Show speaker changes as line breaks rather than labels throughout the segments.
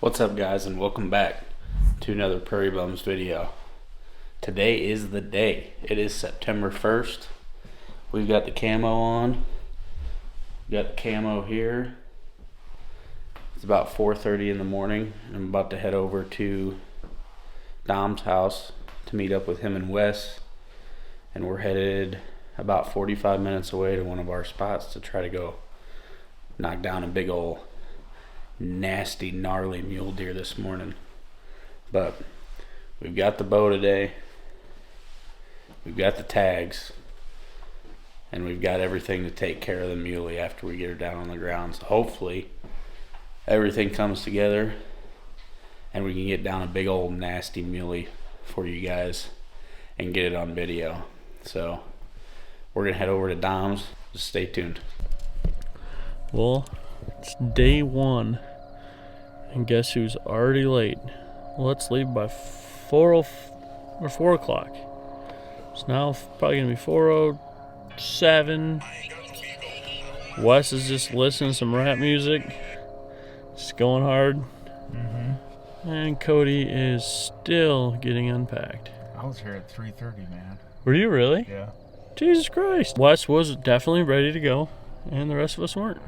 What's up, guys, and welcome back to another Prairiebums video. Today is the day. It is September 1st. We've got the camo on. We got the camo here. It's about 4:30 in the morning. I'm about to head over to Dom's house to meet up with him and Wes. And we're headed about 45 minutes away to one of our spots to try to go knock down a big old nasty gnarly mule deer this morning. But we've got the bow today, we've got the tags, and we've got everything to take care of the muley after we get her down on the ground. So hopefully everything comes together and we can get down a big old nasty muley for you guys and get it on video. So we're gonna head over to Dom's. Just stay tuned.
Well, it's day one, and guess who's already late? Let's leave by 4 o'clock. It's now probably gonna be 4:07. Wes is just listening to some rap music, just going hard. And Cody is still getting unpacked.
I was here at 3:30, man.
Were you really?
Yeah.
Jesus Christ. Wes was definitely ready to go, and the rest of us weren't.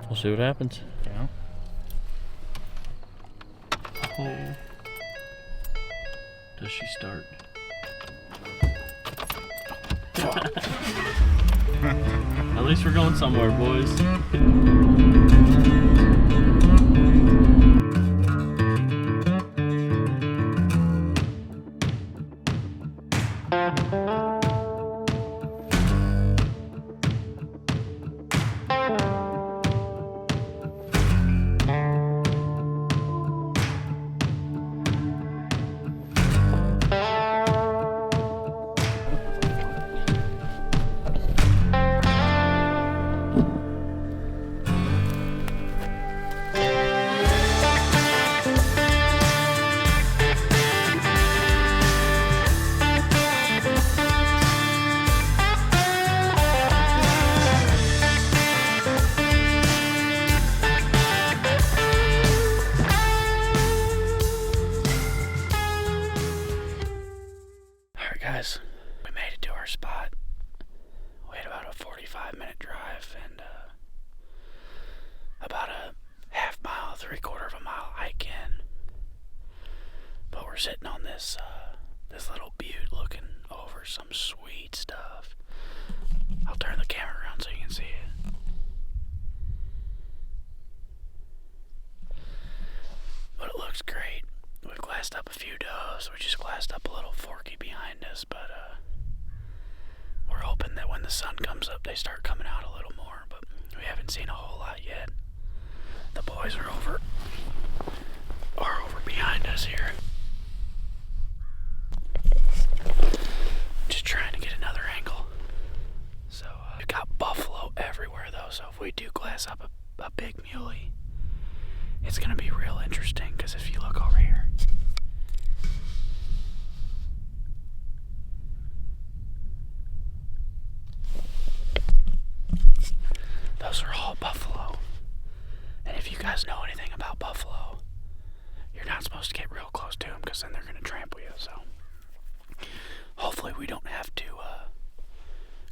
We'll see what happens.
Yeah.
Oh. Does she start? At least we're going somewhere, boys. Guys, we made it to our spot. We had about a 45-minute drive and about a half mile, 3/4 of a mile hike in. But we're sitting on this little butte looking over some sweet stuff. I'll turn the camera around so you can see it. But it looks great. We've glassed up a few does. We just glassed up a little forky behind us, but we're hoping that when the sun comes up, they start coming out a little more, but we haven't seen a whole lot yet. The boys are over behind us here. Just trying to get another angle. So we've got buffalo everywhere though, so if we do glass up a big muley, it's gonna be real interesting, because if you look over here, those are all buffalo. And if you guys know anything about buffalo, you're not supposed to get real close to them, because then they're gonna trample you. So hopefully we don't have to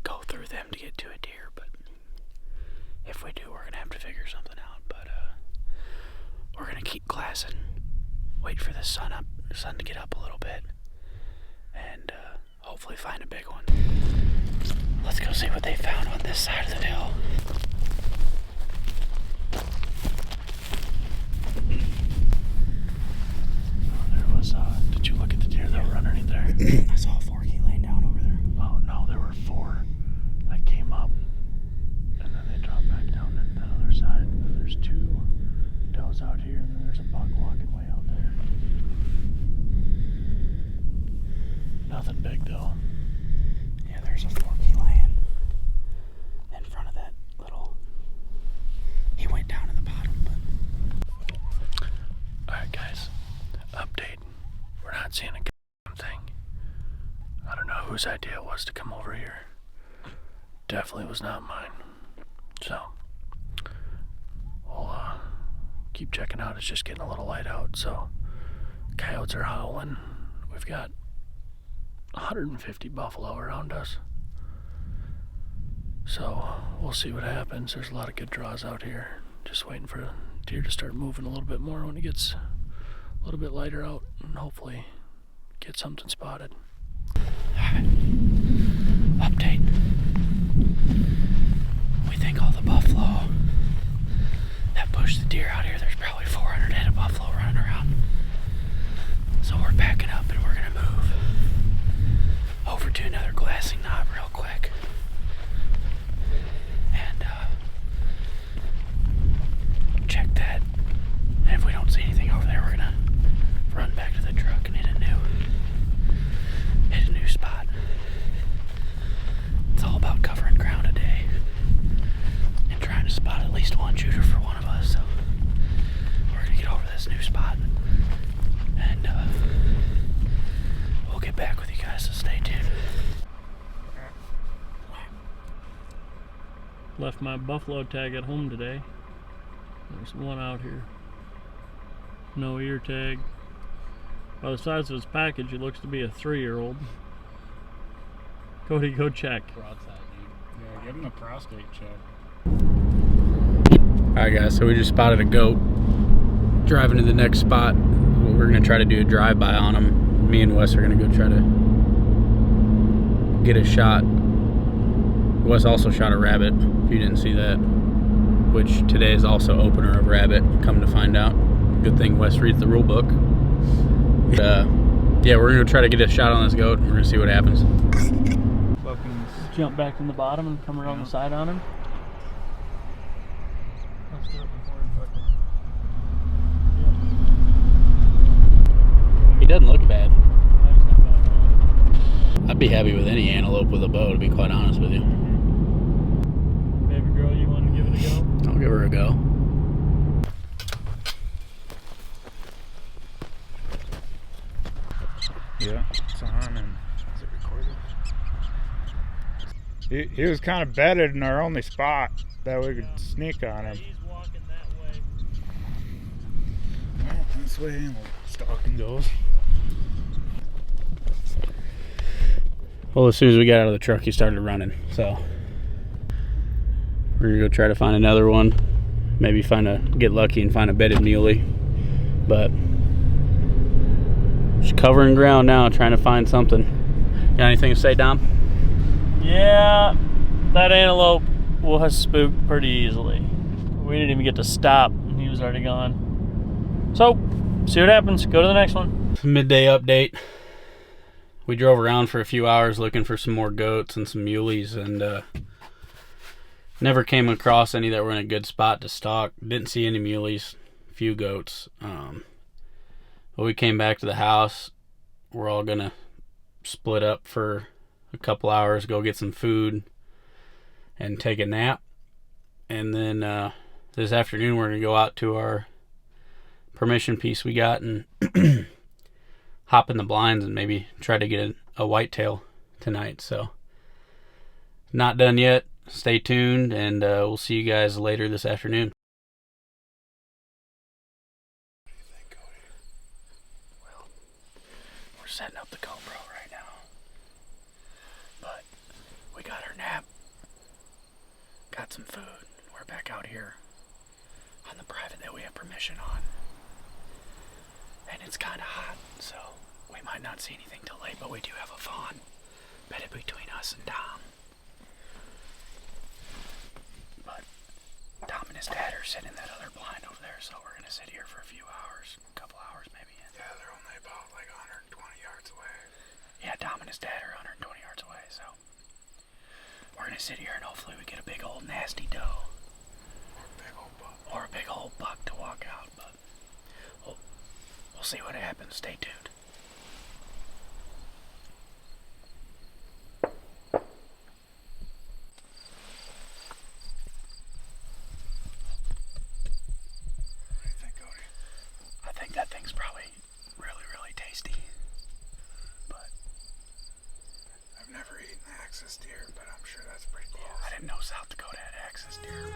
go through them to get to a deer, but if we do, we're gonna have to figure something out. But we're gonna keep glassing, wait for the sun to get up a little bit, and hopefully find a big one. Let's go see what they found on this side of the hill. Oh, there was did you look at the deer that were underneath there? I saw a forky laying down over there. Oh no, there were 4 that came up and then they dropped back down to the other side. And there's 2 does out here, and then there's a buck walking way out there. Nothing big though. Yeah, there's a forky laying in front of that little. He went down in the bottom, but. Alright, guys. Update. We're not seeing a thing. I don't know whose idea it was to come over here. Definitely was not mine. So, we'll keep checking out. It's just getting a little light out, so coyotes are howling. We've got 150 buffalo around us. So we'll see what happens. There's a lot of good draws out here. Just waiting for deer to start moving a little bit more when it gets a little bit lighter out, and hopefully get something spotted. Update. We think all the buffalo that pushed the deer out here, there's probably 400 head of buffalo running around. So we're backing up and we're gonna move over to another glassing knob real quick. And check that. And if we don't see anything over there, we're gonna run back to the truck and hit a new spot. It's all about covering ground today and trying to spot at least one shooter for one of us. So we're gonna get over this new spot and we'll get back with you guys, so stay tuned. Left my buffalo tag at home today. There's one out here. No ear tag. By the size of his package, it looks to be a 3-year-old. Cody, go check.
Broadside, dude. Yeah, give him a prostate check.
Alright guys, so we just spotted a goat. Driving to the next spot. We're gonna try to do a drive-by on him. Me and Wes are gonna go try to get a shot. Wes also shot a rabbit, if you didn't see that. Which today is also opener of rabbit, come to find out. Good thing Wes reads the rule book. Yeah, we're gonna try to get a shot on this goat. We're gonna see what happens.
Jump back from the bottom and come around the side on him. Let's do it before he
He doesn't look bad. I'd be happy with any antelope with a bow, to be quite honest with you.
Baby girl, you want to give it a go?
I'll give her a go.
Yeah, it's on. And is it recorded? He was kind of bedded in our only spot that we could sneak on him.
He's walking that way.
Well, this way stalking goes.
Well, as soon as we got out of the truck, he started running. So we're gonna go try to find another one. Maybe get lucky and find a bedded muley. But just covering ground now, trying to find something. Got anything to say, Dom?
Yeah, that antelope was spooked pretty easily. We didn't even get to stop, and he was already gone. So, see what happens. Go to the next one.
Midday update. We drove around for a few hours looking for some more goats and some muleys, and never came across any that were in a good spot to stalk. Didn't see any muleys, few goats. But we came back to the house. We're all gonna split up for a couple hours, go get some food, and take a nap. And then this afternoon we're gonna go out to our permission piece we got and hop in the blinds and maybe try to get a whitetail tonight. So not done yet. Stay tuned, and we'll see you guys later this afternoon.
What do you think, Cody? Well, we're setting up the GoPro right now, but we got our nap, got some food. We're back out here on the private that we have permission on, and it's kind of hot, so we might not see anything till late, but we do have a fawn bedded between us and Dom. But Dom and his dad are sitting in that other blind over there, so we're gonna sit here for a few hours, a couple hours maybe.
Yeah, they're only about like 120 yards away.
Yeah, Dom and his dad are 120 yards away, so we're gonna sit here and hopefully we get a big old nasty doe. Or a big old buck to walk out, but we'll see what happens. Stay tuned.
What do you think, Cody?
I think that thing's probably really, really tasty. But
I've never eaten axis deer, but I'm sure that's pretty close.
I didn't know South Dakota had axis deer.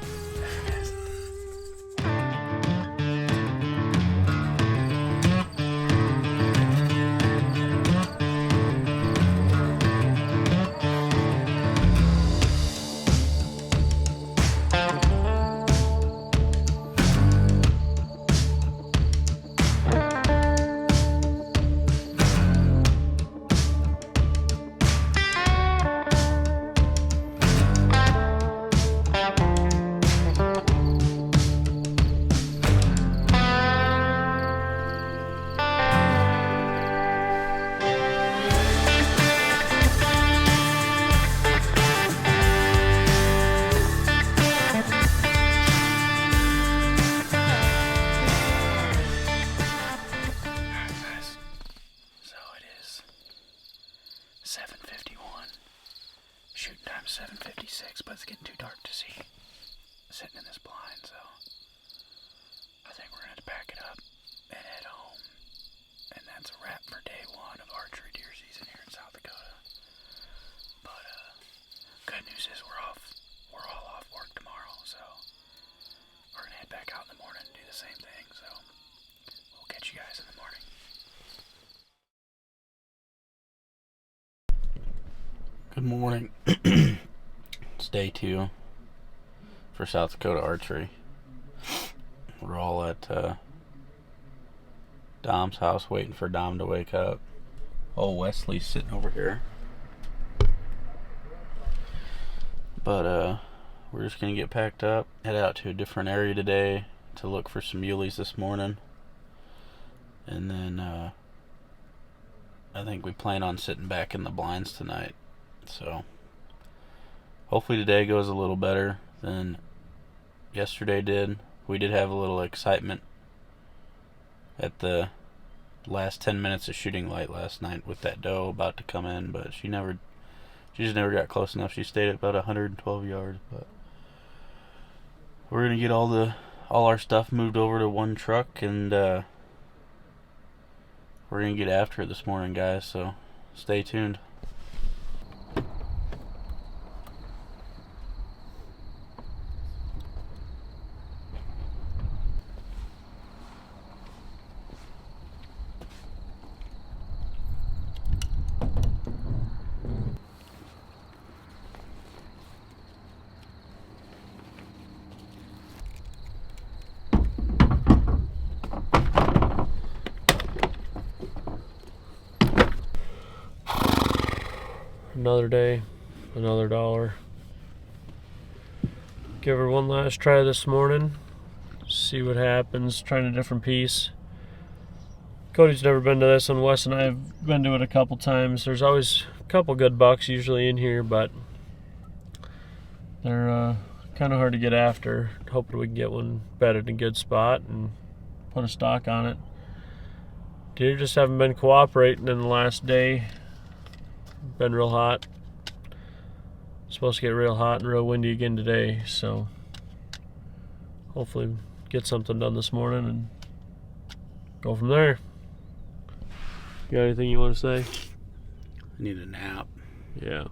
was 7:56, but it's getting too dark to see sitting in this blind, so I think we're gonna have to pack it up and head home. And that's a wrap for day 1 of archery deer season here in South Dakota. But good news is we're all off work tomorrow, so we're gonna head back out in the morning and do the same thing. So we'll catch you guys in the morning.
Good morning. It's day 2 for South Dakota archery. We're all at Dom's house waiting for Dom to wake up. Oh, Wesley's sitting over here. But we're just gonna get packed up, head out to a different area today to look for some muleys this morning. And then I think we plan on sitting back in the blinds tonight. So hopefully today goes a little better than yesterday did. We did have a little excitement at the last 10 minutes of shooting light last night with that doe about to come in, but she just never got close enough. She stayed at about 112 yards. But we're gonna get all our stuff moved over to one truck, and we're gonna get after it this morning, guys, so stay tuned.
Another day, another dollar. Give her one last try this morning. See what happens. Trying a different piece. Cody's never been to this one. Wes and I have been to it a couple times. There's always a couple good bucks usually in here, but they're kind of hard to get after. Hoping we can get one bedded in a good spot and put a stock on it. Deer just haven't been cooperating in the last day. Been real hot. It's supposed to get real hot and real windy again today, so hopefully get something done this morning and go from there. You got anything you want to say?
I need a nap.
Yeah.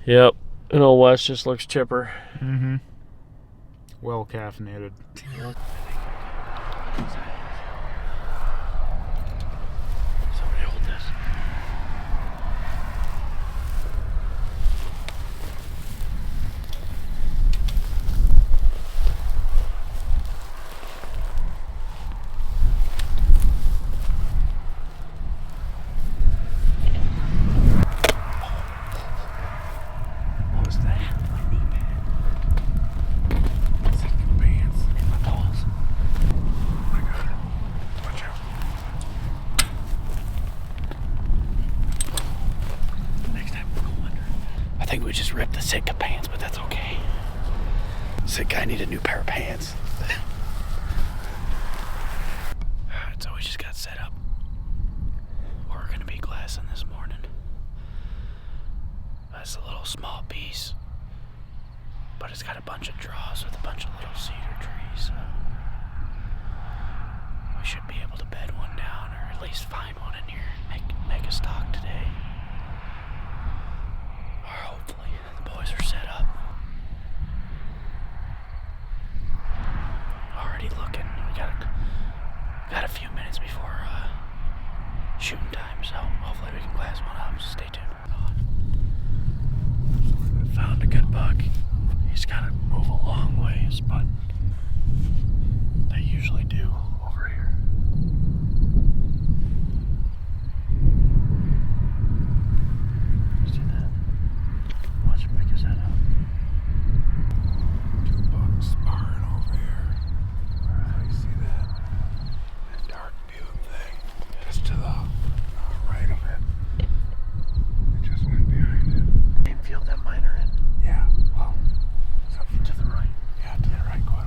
Yep. And old Wes just looks chipper.
Mm-hmm. Well caffeinated.
Somebody hold this. What was that? My knee pad.
Second bands.
In my balls.
Oh my god. Watch out.
Next time we'll go under. I think we just ripped the Sitka pants, but that's okay. Sick guy need a new pair of pants. Alright, so we just got set up. We're gonna be glassing this morning. That's a little small piece, but it's got a bunch of draws with a bunch of little cedar trees. So we should be able to bed one down, or at least find one in here and make a stock today. Or hopefully the boys are set up. Already looking. We got a few minutes before shooting time, so hopefully we can glass one up. So stay tuned. Found a good buck. He's got to move a long ways, but they usually do over here. See that? Watch him pick his head up.
2 bucks sparring over here. Alright, you see that? That dark butte thing. Just to the right of it. It just went behind it.
Same field that mine are in.
Yeah, well, except for
To the right.
yeah, to the right quite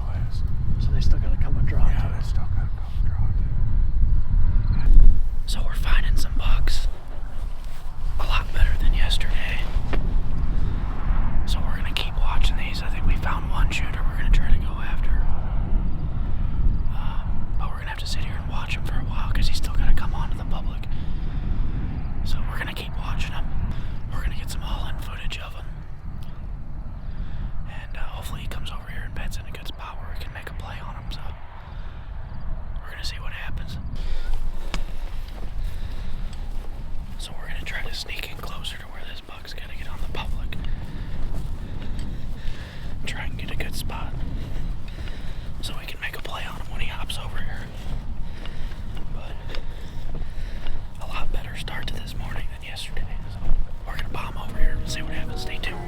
watch him for a while because he's still got to come onto the public. So we're going to keep watching him. We're going to get some all-in footage of him. And hopefully he comes over here and beds in a good spot where we can make a play on him. So we're going to see what happens. So we're going to try to sneak in closer to where this buck's got to get on the public. Try and get a good spot so we can make a play on him when he hops over here. But a lot better start to this morning than yesterday. So we're gonna bomb over here and see what happens. Stay tuned.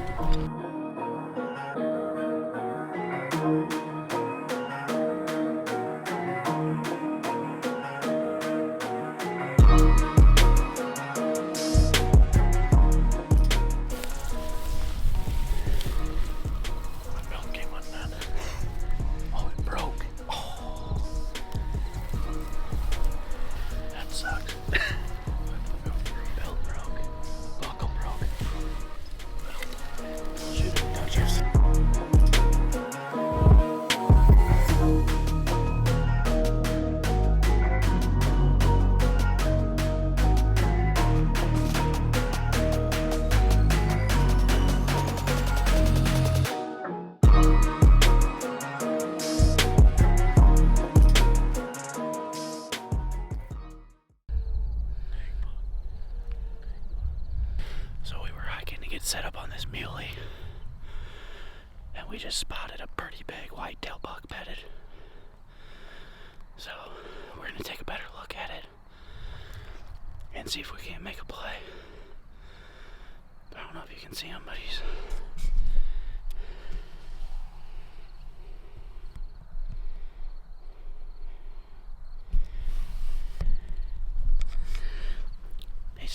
Set up on this muley, and we just spotted a pretty big whitetail buck bedded. So we're gonna take a better look at it and see if we can't make a play. But I don't know if you can see him, but he's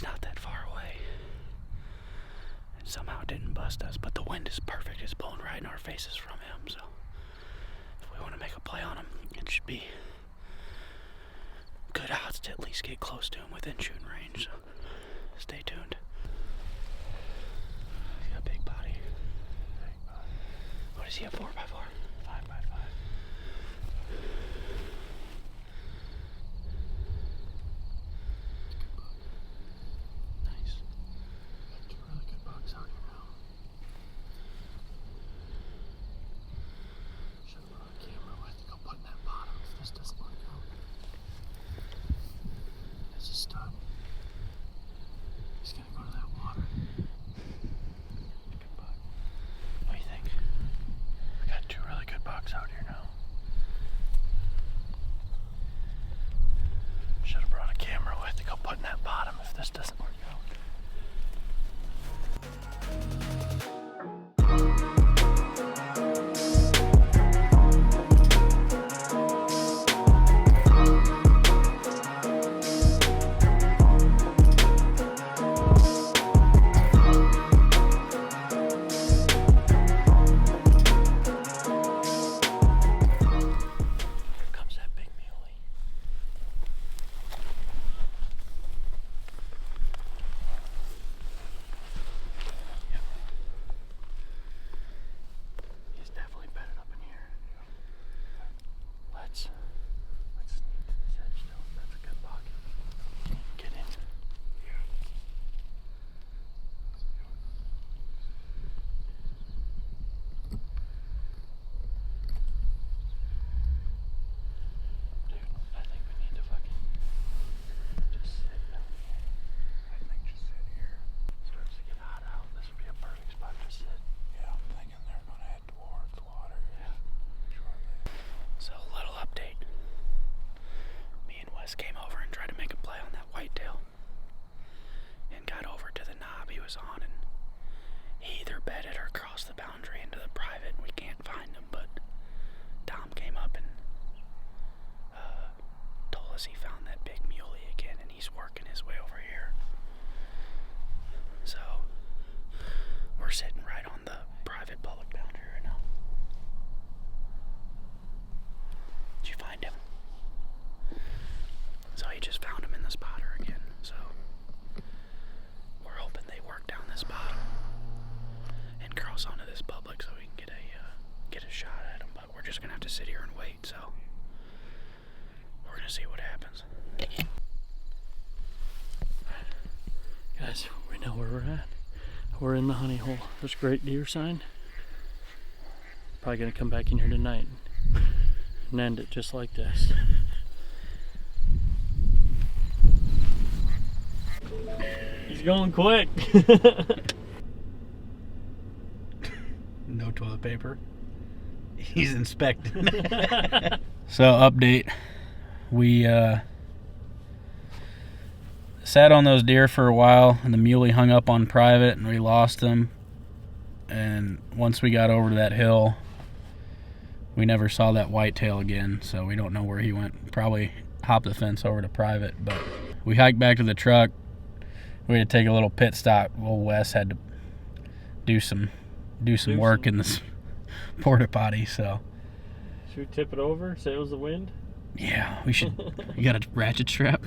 not that far away. Somehow it didn't bust us, but the wind is perfect. It's blowing right in our faces from him, so if we want to make a play on him, it should be good odds to at least get close to him within shooting range, so stay tuned. He's got a big body. What is he, a 4x4? 5x5. Out here now. Should have brought a camera with to go put in that bottom if this doesn't work out. Came over and tried to make a play on that whitetail and got over to the knob he was on, and he either bedded or crossed the boundary into the private. We can't find him, but Tom came up and told us he found that big muley again, and he's working his way over here. So we're sitting right on the private public boundary right now. Did you find him? So he just found him in the spotter again. So we're hoping they work down this bottom and cross onto this public so we can get a shot at him. But we're just gonna have to sit here and wait. So we're gonna see what happens.
happens. Guys, we know where we're at. We're in the honey hole. There's a great deer sign. Probably gonna come back in here tonight and end it just like this. He's going quick.
No toilet paper. He's inspecting. So update. We sat on those deer for a while, and the muley hung up on private, and we lost him. And once we got over to that hill, we never saw that whitetail again, so we don't know where he went. Probably hopped the fence over to private, but we hiked back to the truck. We had to take a little pit stop. Old Wes had to do some work in this porta potty, so.
Should we tip it over? Say it was the wind?
Yeah, we should. You got a ratchet strap?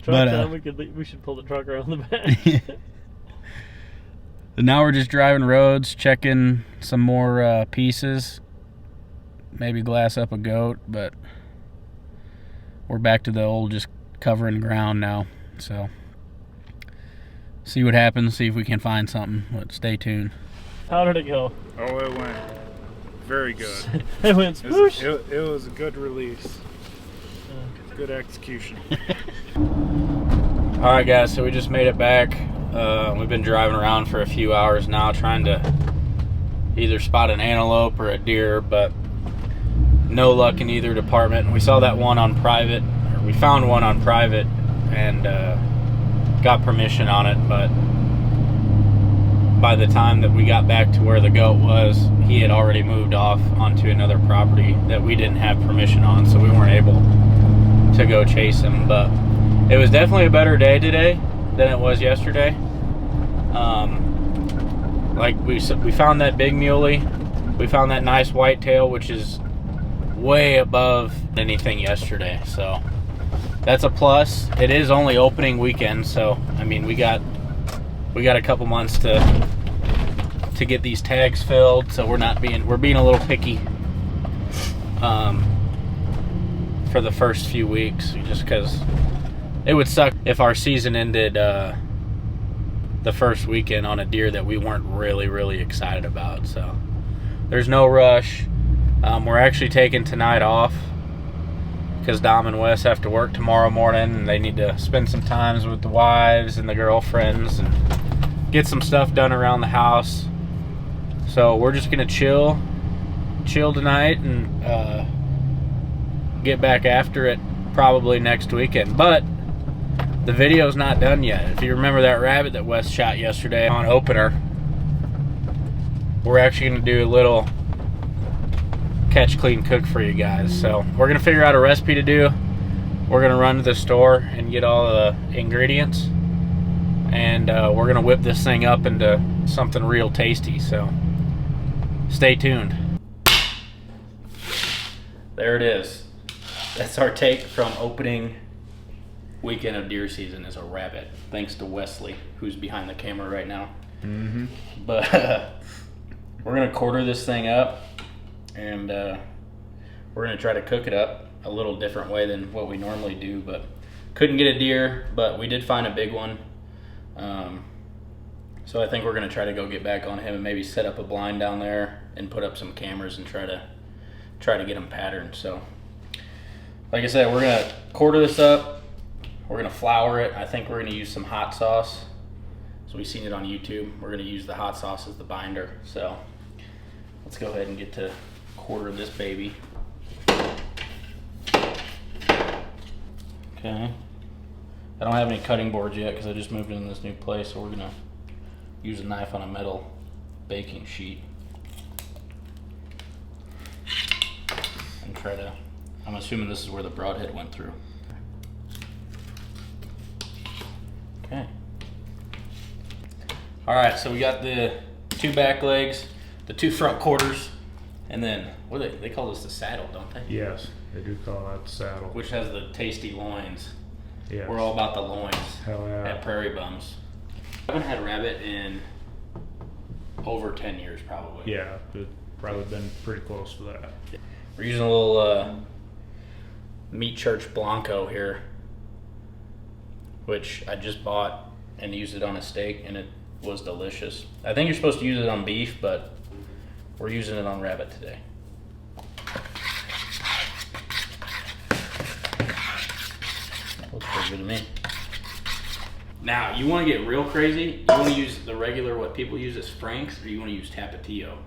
Truck time, we should pull the truck around the back.
Now we're just driving roads, checking some more pieces. Maybe glass up a goat, but we're back to the old just covering ground now. So see what happens, see if we can find something. But stay tuned.
How did it go?
Oh, it went very good.
It went swoosh.
It was a good release. Good execution.
All right, guys, so we just made it back. We've been driving around for a few hours now trying to either spot an antelope or a deer, but no luck in either department. We saw that one on private, or we found one on private and got permission on it, but by the time that we got back to where the goat was, he had already moved off onto another property that we didn't have permission on, so we weren't able to go chase him. But it was definitely a better day today than it was yesterday. Like we found that big muley, we found that nice whitetail, which is way above anything yesterday, so that's a plus. It is only opening weekend, so I mean we got a couple months to get these tags filled, so we're being a little picky for the first few weeks, just because it would suck if our season ended the first weekend on a deer that we weren't really excited about. So there's no rush. We're actually taking tonight off because Dom and Wes have to work tomorrow morning, and they need to spend some times with the wives and the girlfriends and get some stuff done around the house. So we're just gonna chill tonight and get back after it probably next weekend. But the video's not done yet. If you remember that rabbit that Wes shot yesterday on opener, we're actually gonna do a little catch, clean, cook for you guys. So we're gonna figure out a recipe to do. We're gonna run to the store and get all the ingredients, and we're gonna whip this thing up into something real tasty. So stay tuned. There it is. That's our take from opening weekend of deer season is a rabbit. Thanks to Wesley, who's behind the camera right now.
Mm-hmm.
But we're gonna quarter this thing up, and we're gonna try to cook it up a little different way than what we normally do. But couldn't get a deer, but we did find a big one. So I think we're gonna try to go get back on him and maybe set up a blind down there and put up some cameras and try to get him patterned. So like I said, we're gonna quarter this up. We're gonna flour it. I think we're gonna use some hot sauce. So we've seen it on YouTube. We're gonna use the hot sauce as the binder. So let's go ahead and get to quarter this baby. Okay. I don't have any cutting boards yet because I just moved in this new place, so we're gonna use a knife on a metal baking sheet and try to, I'm assuming this is where the broadhead went through. Okay. Alright, so we got the 2 back legs, the 2 front quarters, and then, what do they call this the saddle, don't they?
Yes, they do call that the saddle.
Which has the tasty loins.
Yes.
We're all about the loins.
Hell yeah.
At Prairiebums. I haven't had rabbit in over 10 years probably.
Yeah, it's probably been pretty close to that.
We're using a little
meat church Blanco here, which I just bought and used it on a steak, and it was delicious. I think you're supposed to use it on beef, but we're using it on rabbit today. Looks pretty good to me. Now, you want to get real crazy? You want to use the regular, what people use as Frank's, or you want to use Tapatio?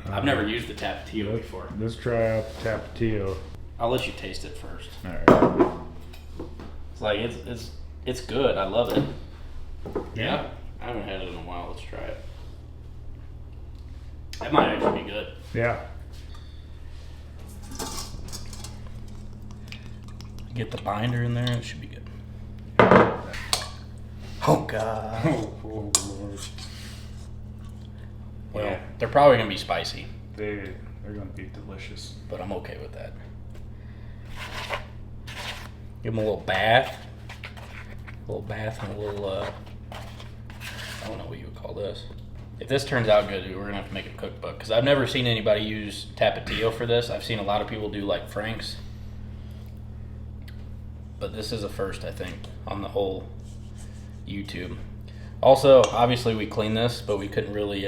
I've never used the Tapatio before.
Let's try out the Tapatio.
I'll let you taste it first.
All right.
It's like it's good. I love it.
Yeah.
I haven't had it in a while. Let's try it. That might actually be good.
Yeah.
Get the binder in there. It should be good. Oh God.
Oh, Lord.
Well,
Yeah.
they're probably gonna be spicy,
They're gonna be delicious.
but I'm okay with that. Give them a little bath. And a little, I don't know what you would call this. If this turns out good, we're gonna have to make a cookbook, because I've never seen anybody use Tapatio for this. I've seen a lot of people do like Frank's, but this is a first, I think, on the whole YouTube. Also, obviously we cleaned this, but we couldn't really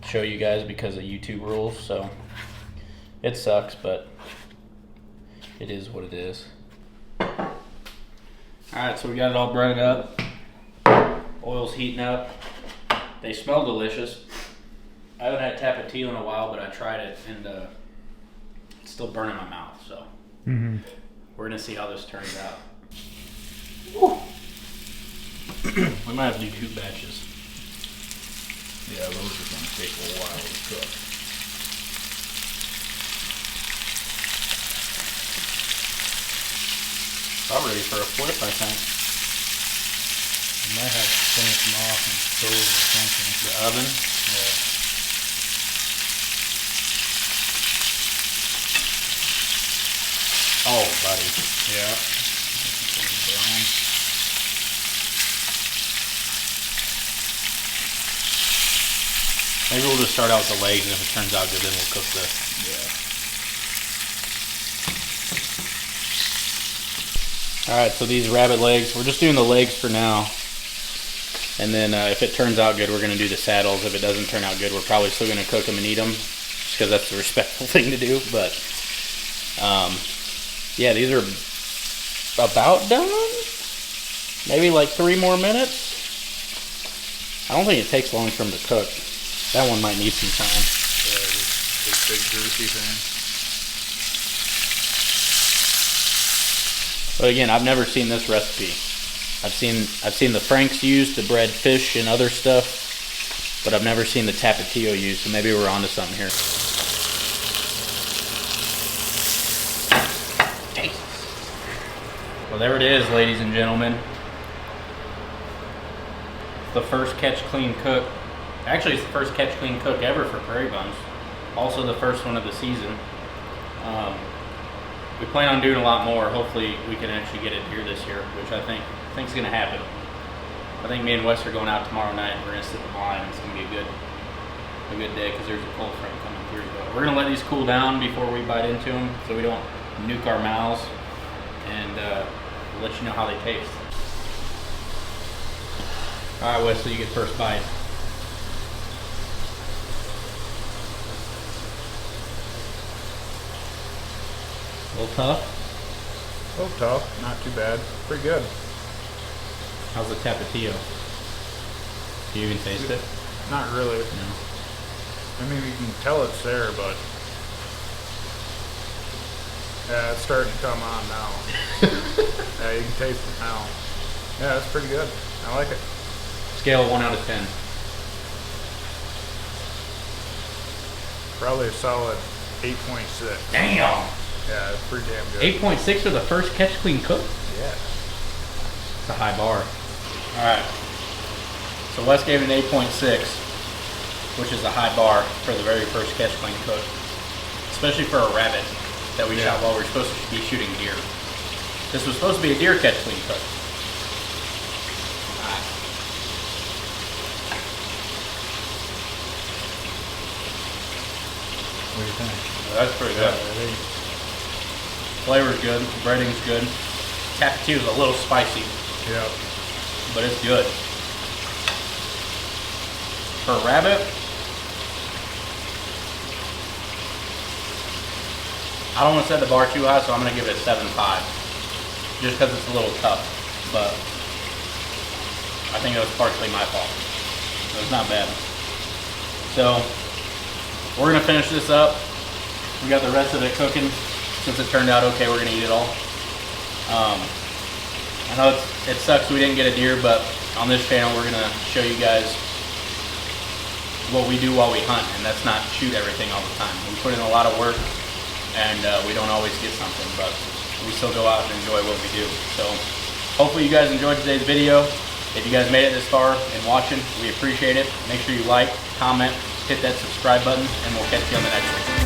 show you guys because of YouTube rules, so it sucks, but it is what it is. Alright, so we got it all breaded up. Oil's heating up. They smell delicious. I haven't had Tapatio in a while, but I tried it and it's still burning my mouth, so we're gonna see how this turns out. Woo. We might have to do 2 batches.
Yeah, those are gonna take a while to cook.
I'm ready for a flip, I think.
You might have to finish them off and stove or something.
The oven.
Yeah.
Oh, buddy.
Yeah. It's brown.
Maybe we'll just start out with the legs, and if it turns out good, then we'll cook this.
Yeah.
Alright, so these rabbit legs, we're just doing the legs for now. And then if it turns out good, we're going to do the saddles. If it doesn't turn out good, we're probably still going to cook them and eat them, just because that's the respectful thing to do. But, yeah, these are about done. Maybe like 3 more minutes. I don't think it takes long for them to cook. That one might need some time.
Yeah, this big juicy thing.
But again, I've never seen this recipe. I've seen the Franks used to bread fish and other stuff, but I've never seen the Tapatio used, so maybe we're onto something here. Well, there it is, ladies and gentlemen. The first catch clean cook. Actually, it's the first catch clean cook ever for Prairiebums. Also the first one of the season. We plan on doing a lot more. Hopefully we can actually get it here this year, which I think's gonna happen. I think me and Wes are going out tomorrow night and we're gonna sit the blind. It's gonna be a good day because there's a cold front coming through. But we're gonna let these cool down before we bite into them so we don't nuke our mouths, and we'll let you know how they taste. All right, Wes, so you get first bite. A little tough.
So tough, not too bad. Pretty good.
How's the Tapatio? Do you even taste it?
Not really.
No.
I mean, you can tell it's there, but yeah, it's starting to come on now. Yeah, you can taste it now. Yeah, it's pretty good. I like it.
Scale of 1 out of 10.
Probably a solid 8.6.
Damn!
Yeah, it's pretty damn good.
8.6 for the first catch clean cook?
Yeah.
It's a high bar. Alright. So Wes gave it an 8.6, which is a high bar for the very first catch clean cook. Especially for a rabbit that we shot while we were supposed to be shooting deer. This was supposed to be a deer catch clean cook. Alright.
What do you think?
Well, that's pretty
Yeah,
good.
I think
flavor's good, the breading's good. Tapatio is a little spicy,
Yeah.
but it's good. For a rabbit, I don't want to set the bar too high, so I'm going to give it a 7.5. Just because it's a little tough, but I think it was partially my fault. So it's not bad. So we're going to finish this up. We got the rest of it cooking. Since it turned out okay, we're going to eat it all. I know it sucks we didn't get a deer, but on this channel we're going to show you guys what we do while we hunt, and that's not shoot everything all the time. We put in a lot of work, and we don't always get something, but we still go out and enjoy what we do. So hopefully you guys enjoyed today's video. If you guys made it this far and watching, we appreciate it. Make sure you like, comment, hit that subscribe button, and we'll catch you on the next one.